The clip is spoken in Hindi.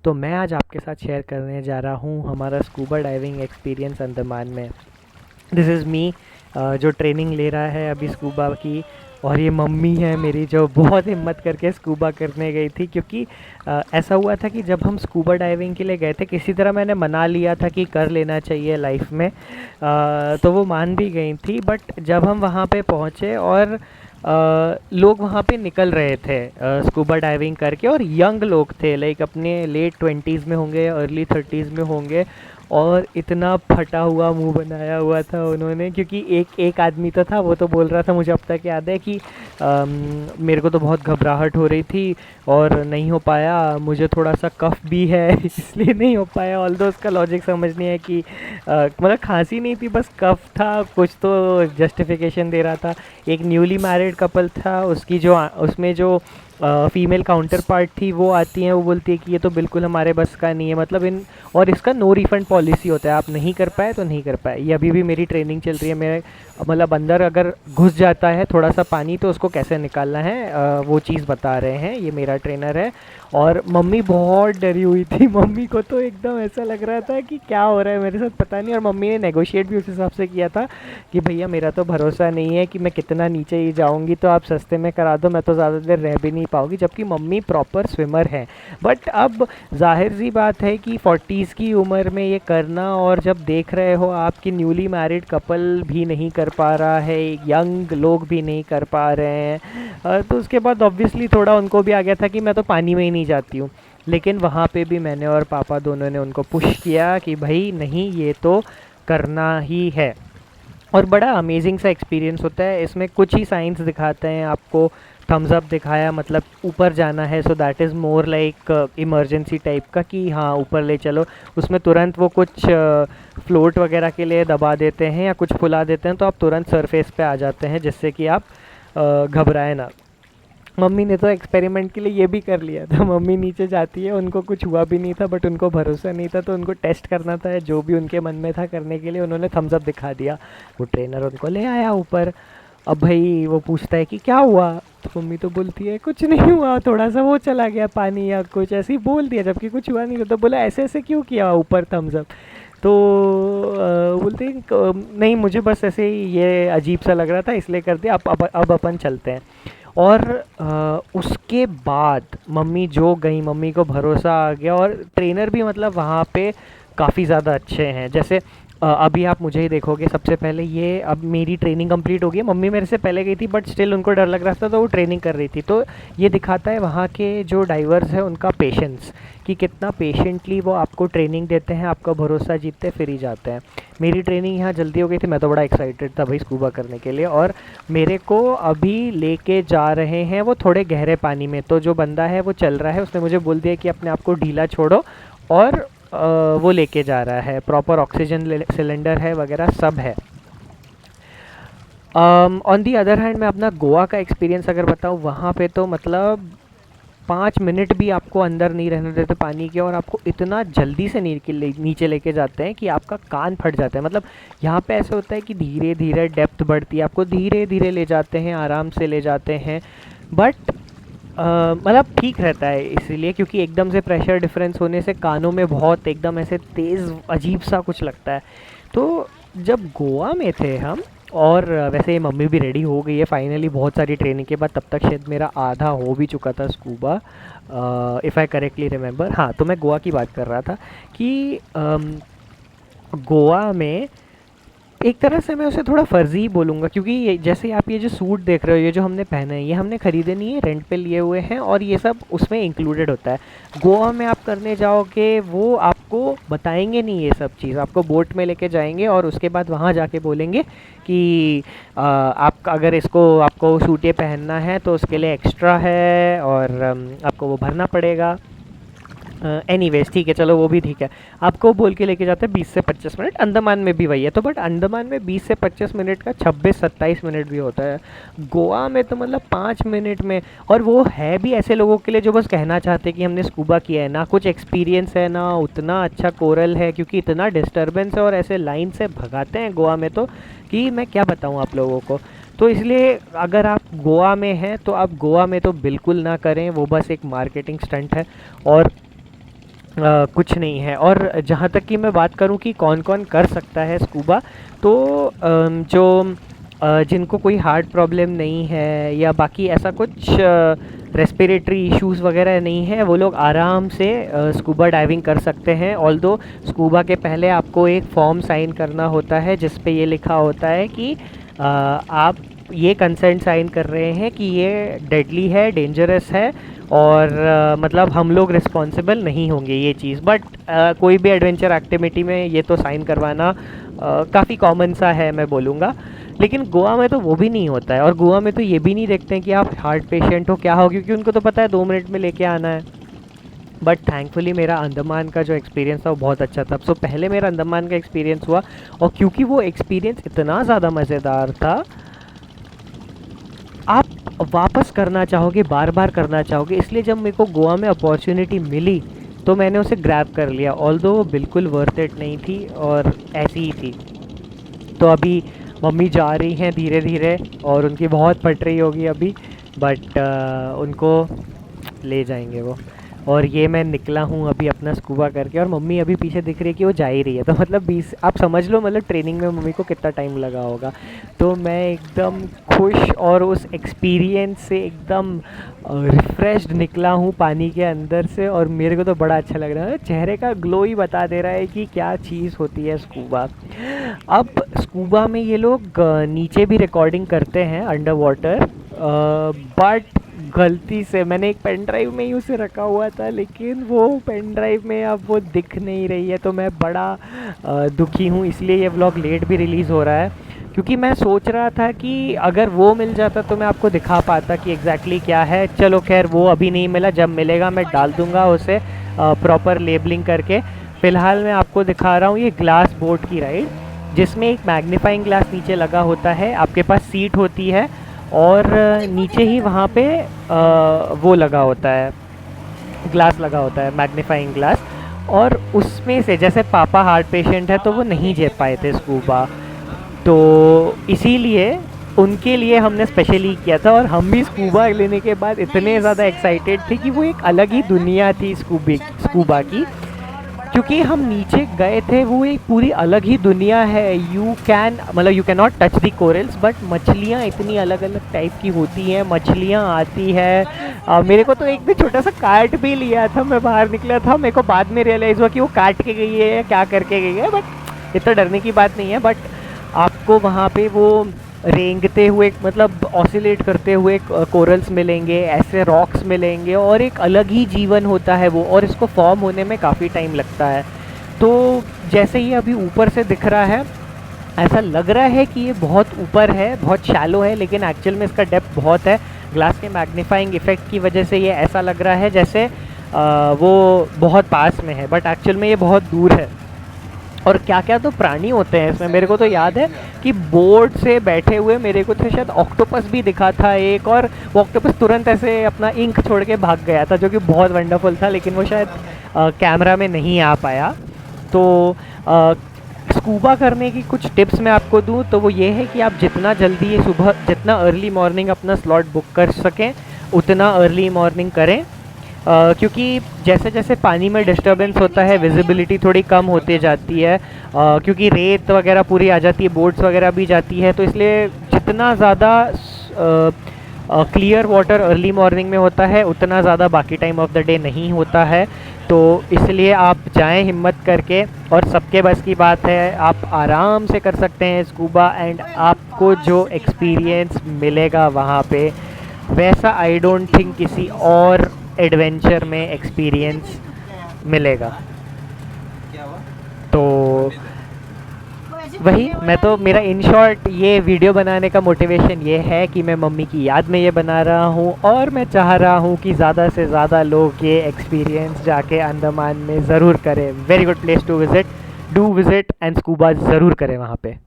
तो मैं आज आपके साथ शेयर करने जा रहा हूँ हमारा स्कूबा डाइविंग एक्सपीरियंस अंडमान में। दिस इज़ मी जो ट्रेनिंग ले रहा है अभी स्कूबा की। और ये मम्मी है मेरी जो बहुत हिम्मत करके स्कूबा करने गई थी, क्योंकि ऐसा हुआ था कि जब हम स्कूबा डाइविंग के लिए गए थे किसी तरह मैंने मना लिया था कि कर लेना चाहिए लाइफ में। तो वो मान भी गई थी, बट जब हम वहाँ पे पहुँचे और लोग वहाँ पे निकल रहे थे स्कूबा डाइविंग करके, और यंग लोग थे, लाइक अपने लेट ट्वेंटीज़ में होंगे या अर्ली थर्टीज़ में होंगे। और इतना फटा हुआ मुंह बनाया हुआ था उन्होंने, क्योंकि एक एक आदमी तो था, वो तो बोल रहा था, मुझे अब तक याद है कि मेरे को तो बहुत घबराहट हो रही थी और नहीं हो पाया, मुझे थोड़ा सा कफ भी है इसलिए नहीं हो पाया। ऑल्दो उसका लॉजिक समझ नहीं है कि मतलब खांसी नहीं थी, बस कफ था, कुछ तो जस्टिफिकेशन दे रहा था। एक न्यूली मैरिड कपल था, उसकी जो उसमें जो फीमेल काउंटर पार्ट थी वो आती हैं, वो बोलती है कि ये तो बिल्कुल हमारे बस का नहीं है, मतलब इन, और इसका नो रिफंड पॉलिसी होता है, आप नहीं कर पाए तो नहीं कर पाए। ये अभी भी मेरी ट्रेनिंग चल रही है, मेरे मतलब अंदर अगर घुस जाता है थोड़ा सा पानी तो उसको कैसे निकालना है, वो चीज़ बता रहे हैं, ये मेरा ट्रेनर है। और मम्मी बहुत डरी हुई थी, मम्मी को तो एकदम ऐसा लग रहा था कि क्या हो रहा है मेरे साथ पता नहीं। और मम्मी ने नेगोशिएट भी उस हिसाब से किया था कि भैया मेरा तो भरोसा नहीं है कि मैं कितना नीचे ही जाऊंगी, तो आप सस्ते में करा दो, मैं तो ज़्यादा देर रह भी नहीं पाऊंगी, जबकि मम्मी प्रॉपर स्विमर है। बट अब जाहिर सी बात है कि 40s की उम्र में ये करना, और जब देख रहे हो आपकी न्यूली मैरिड कपल भी नहीं कर पा रहा है, यंग लोग भी नहीं कर पा रहे हैं, तो उसके बाद ऑब्वियसली थोड़ा उनको भी आ गया था कि मैं तो पानी में ही नहीं जाती हूँ। लेकिन वहाँ पे भी मैंने और पापा दोनों ने उनको पुश किया कि भाई नहीं, ये तो करना ही है। और बड़ा अमेजिंग सा एक्सपीरियंस होता है इसमें। कुछ ही साइंस दिखाते हैं आपको, थम्स अप दिखाया, मतलब ऊपर जाना है, so that is more like emergency type का कि हाँ ऊपर ले चलो। उसमें तुरंत वो कुछ फ्लोट वगैरह के लिए दबा देते हैं या कुछ फुला देते हैं, तो आप तुरंत सरफेस पे आ जाते हैं, जिससे कि आप घबराए ना। मम्मी ने तो एक्सपेरिमेंट के लिए ये भी कर लिया था, मम्मी नीचे जाती है, उनको कुछ हुआ भी नहीं था, बट उनको भरोसा नहीं था, तो उनको टेस्ट करना था, जो भी उनके मन में था करने के लिए उन्होंने थम्स अप दिखा दिया। वो ट्रेनर उनको ले आया ऊपर। अब भाई वो पूछता है कि क्या हुआ, तो मम्मी तो बोलती है कुछ नहीं हुआ, थोड़ा सा वो चला गया पानी या कुछ ऐसे ही बोल दिया, जबकि कुछ हुआ नहीं था। तो बोला ऐसे ऐसे क्यों किया ऊपर थम्स अप। तो बोलते हैं नहीं, मुझे बस ऐसे ही ये अजीब सा लग रहा था इसलिए कर दिया, अब अपन चलते हैं। और उसके बाद मम्मी जो गई, मम्मी को भरोसा आ गया, और ट्रेनर भी मतलब वहाँ पे काफ़ी ज़्यादा अच्छे हैं। जैसे अभी आप मुझे ही देखोगे, सबसे पहले ये, अब मेरी ट्रेनिंग कंप्लीट हो गई, मम्मी मेरे से पहले गई थी बट स्टिल उनको डर लग रहा था, तो वो ट्रेनिंग कर रही थी। तो ये दिखाता है वहाँ के जो डाइवर्स है उनका पेशेंस, कि कितना पेशेंटली वो आपको ट्रेनिंग देते हैं, आपका भरोसा जीतते फिर ही जाते हैं। मेरी ट्रेनिंग यहाँ जल्दी हो गई थी, मैं तो बड़ा एक्साइटेड था भाई स्कूबा करने के लिए। और मेरे को अभी लेके जा रहे हैं वो थोड़े गहरे पानी में, तो जो बंदा है वो चल रहा है, उसने मुझे बोल दिया कि अपने आप को ढीला छोड़ो, और वो लेके जा रहा है, प्रॉपर ऑक्सीजन सिलेंडर है वगैरह सब है। ऑन दी अदर हैंड मैं अपना गोवा का एक्सपीरियंस अगर बताऊँ, वहाँ पे तो मतलब 5 मिनट भी आपको अंदर नहीं रहने देते पानी के, और आपको इतना जल्दी से नीचे लेके जाते हैं कि आपका कान फट जाता है। मतलब यहाँ पे ऐसे होता है कि धीरे धीरे डेप्थ बढ़ती है, आपको धीरे धीरे ले जाते हैं, आराम से ले जाते हैं, बट मतलब ठीक रहता है इसीलिए, क्योंकि एकदम से प्रेशर डिफरेंस होने से कानों में बहुत एकदम ऐसे तेज़ अजीब सा कुछ लगता है। तो जब गोवा में थे हम, और वैसे मम्मी भी रेडी हो गई है फाइनली बहुत सारी ट्रेनिंग के बाद, तब तक शायद मेरा आधा हो भी चुका था scuba, if I correctly remember. हाँ, तो मैं गोवा की बात कर रहा था कि गोवा में एक तरह से मैं उसे थोड़ा फ़र्ज़ी ही बोलूँगा, क्योंकि ये जैसे आप ये जो सूट देख रहे हो, ये जो हमने पहने हैं, ये हमने ख़रीदे नहीं है, रेंट पे लिए हुए हैं, और ये सब उसमें इंक्लूडेड होता है। गोवा में आप करने जाओगे वो आपको बताएंगे नहीं ये सब चीज़, आपको बोट में लेके जाएंगे और उसके बाद वहाँ जाके बोलेंगे कि आप अगर इसको आपको सूट ये पहनना है तो उसके लिए एक्स्ट्रा है, और आपको वो भरना पड़ेगा। एनीवेज ठीक है, चलो वो भी ठीक है। आपको बोल के लेके जाते हैं 20 से 25 मिनट, अंडमान में भी वही है, तो बट अंडमान में 20 से 25 मिनट का 26-27 मिनट भी होता है। गोवा में तो मतलब 5 मिनट में, और वो है भी ऐसे लोगों के लिए जो बस कहना चाहते हैं कि हमने स्कूबा किया है, ना कुछ एक्सपीरियंस है, ना उतना अच्छा कोरल है, क्योंकि इतना डिस्टर्बेंस है और ऐसे लाइन से भगाते हैं गोवा में, तो कि मैं क्या बताऊँ आप लोगों को। तो इसलिए अगर आप गोवा में हैं तो आप गोवा में तो बिल्कुल ना करें, वो बस एक मार्केटिंग स्टंट है। और कुछ नहीं है। और जहाँ तक कि मैं बात करूँ कि कौन-कौन कर सकता है स्कूबा, तो जो जिनको कोई हार्ट प्रॉब्लम नहीं है या बाकी ऐसा कुछ रेस्पिरेटरी इश्यूज़ वगैरह नहीं है, वो लोग आराम से स्कूबा डाइविंग कर सकते हैं। ऑल्दो स्कूबा के पहले आपको एक फॉर्म साइन करना होता है जिस पे ये लिखा होता है कि आप ये कंसेंट साइन कर रहे हैं कि ये डेडली है, डेंजरस है, और मतलब हम लोग रिस्पॉन्सिबल नहीं होंगे ये चीज़। बट कोई भी एडवेंचर एक्टिविटी में ये तो साइन करवाना काफ़ी कॉमन सा है, मैं बोलूँगा। लेकिन गोवा में तो वो भी नहीं होता है, और गोवा में तो ये भी नहीं देखते हैं कि आप हार्ट पेशेंट हो क्या हो, क्योंकि उनको तो पता है 2 मिनट में लेके आना है। बट थैंकफुली मेरा अंडमान का जो एक्सपीरियंस था वो बहुत अच्छा था। सो पहले मेरा अंडमान का एक्सपीरियंस हुआ, और क्योंकि वो एक्सपीरियंस इतना ज़्यादा मज़ेदार था, आप वापस करना चाहोगे, बार बार करना चाहोगे। इसलिए जब मेरे को गोवा में अपॉर्चुनिटी मिली तो मैंने उसे ग्रैब कर लिया। ऑल्दो वो बिल्कुल वर्थ इट नहीं थी और ऐसी ही थी। तो अभी मम्मी जा रही हैं धीरे धीरे, और उनकी बहुत पट रही होगी अभी, बट उनको ले जाएंगे वो। और ये मैं निकला हूँ अभी अपना स्कूबा करके, और मम्मी अभी पीछे दिख रही है कि वो जा ही रही है। तो मतलब 20, आप समझ लो मतलब ट्रेनिंग में मम्मी को कितना टाइम लगा होगा। तो मैं एकदम खुश और उस एक्सपीरियंस से एकदम रिफ़्रेश्ड निकला हूँ पानी के अंदर से, और मेरे को तो बड़ा अच्छा लग रहा है। चेहरे का ग्लो ही बता दे रहा है कि क्या चीज़ होती है स्कूबा। अब स्कूबा में ये लोग नीचे भी रिकॉर्डिंग करते हैं अंडर वाटर, बट गलती से मैंने एक पेन ड्राइव में ही उसे रखा हुआ था, लेकिन वो पेन ड्राइव में अब वो दिख नहीं रही है। तो मैं बड़ा दुखी हूँ, इसलिए ये व्लॉग लेट भी रिलीज़ हो रहा है, क्योंकि मैं सोच रहा था कि अगर वो मिल जाता तो मैं आपको दिखा पाता कि एग्जैक्टली क्या है। चलो खैर, वो अभी नहीं मिला, जब मिलेगा मैं डाल दूँगा उसे प्रॉपर लेबलिंग करके। फ़िलहाल मैं आपको दिखा रहा हूँ ये ग्लास बोट की राइड, जिसमें एक मैग्नीफाइंग ग्लास नीचे लगा होता है, आपके पास सीट होती है, और नीचे ही वहाँ पे वो लगा होता है, ग्लास लगा होता है, मैग्नीफाइंग ग्लास। और उसमें से जैसे पापा हार्ट पेशेंट है तो वो नहीं झेल पाए थे स्कूबा, तो इसीलिए उनके लिए हमने स्पेशली किया था। और हम भी स्कूबा लेने के बाद इतने ज़्यादा एक्साइटेड थे कि वो एक अलग ही दुनिया थी स्कूबा की, क्योंकि हम नीचे गए थे। वो एक पूरी अलग ही दुनिया है। You can not touch the corals, but मछलियाँ इतनी अलग अलग टाइप की होती हैं, मछलियाँ आती है। मेरे को तो एक भी छोटा सा काट भी लिया था, मैं बाहर निकला था, मेरे को बाद में रियलाइज़ हुआ कि वो काट के गई है या क्या करके गई है, बट इतना डरने की बात नहीं है। बट आपको वहाँ पे वो रेंगते हुए, मतलब ऑसिलेट करते हुए कोरल्स मिलेंगे, ऐसे रॉक्स मिलेंगे, और एक अलग ही जीवन होता है वो, और इसको फॉर्म होने में काफ़ी टाइम लगता है। तो जैसे ही अभी ऊपर से दिख रहा है, ऐसा लग रहा है कि ये बहुत ऊपर है, बहुत शैलो है, लेकिन एक्चुअल में इसका डेप्थ बहुत है। ग्लास के मैग्नीफाइंग इफ़ेक्ट की वजह से ये ऐसा लग रहा है जैसे वो बहुत पास में है, बट एक्चुअल में ये बहुत दूर है। और क्या क्या तो प्राणी होते हैं इसमें। मेरे को तो याद है कि बोर्ड से बैठे हुए मेरे को तो शायद ऑक्टोपस भी दिखा था एक, और वो ऑक्टोपस तुरंत ऐसे अपना इंक छोड़ के भाग गया था, जो कि बहुत वंडरफुल था, लेकिन वो शायद कैमरा में नहीं आ पाया। तो स्कूबा करने की कुछ टिप्स मैं आपको दूं तो वो ये है कि आप जितना जल्दी सुबह, जितना अर्ली मॉर्निंग अपना स्लॉट बुक कर सकें उतना अर्ली मॉर्निंग करें, क्योंकि जैसे जैसे पानी में डिस्टर्बेंस होता है विजिबिलिटी थोड़ी कम होती जाती है, क्योंकि रेत वगैरह पूरी आ जाती है, बोट्स वगैरह भी जाती है। तो इसलिए जितना ज़्यादा क्लियर वाटर अर्ली मॉर्निंग में होता है उतना ज़्यादा बाकी टाइम ऑफ द डे नहीं होता है। तो इसलिए आप जाएं हिम्मत करके, और सबके बस की बात है, आप आराम से कर सकते हैं स्कूबा। एंड आपको जो एक्सपीरियंस मिलेगा वहाँ पे, वैसा आई डोंट थिंक किसी और एडवेंचर में एक्सपीरियंस मिलेगा। तो वही मैं तो, मेरा इन शॉर्ट ये वीडियो बनाने का मोटिवेशन ये है कि मैं मम्मी की याद में ये बना रहा हूँ, और मैं चाह रहा हूँ कि ज़्यादा से ज़्यादा लोग ये एक्सपीरियंस जाके अंडमान में ज़रूर करें। Very good place to visit, do visit and scuba ज़रूर करें वहाँ पे।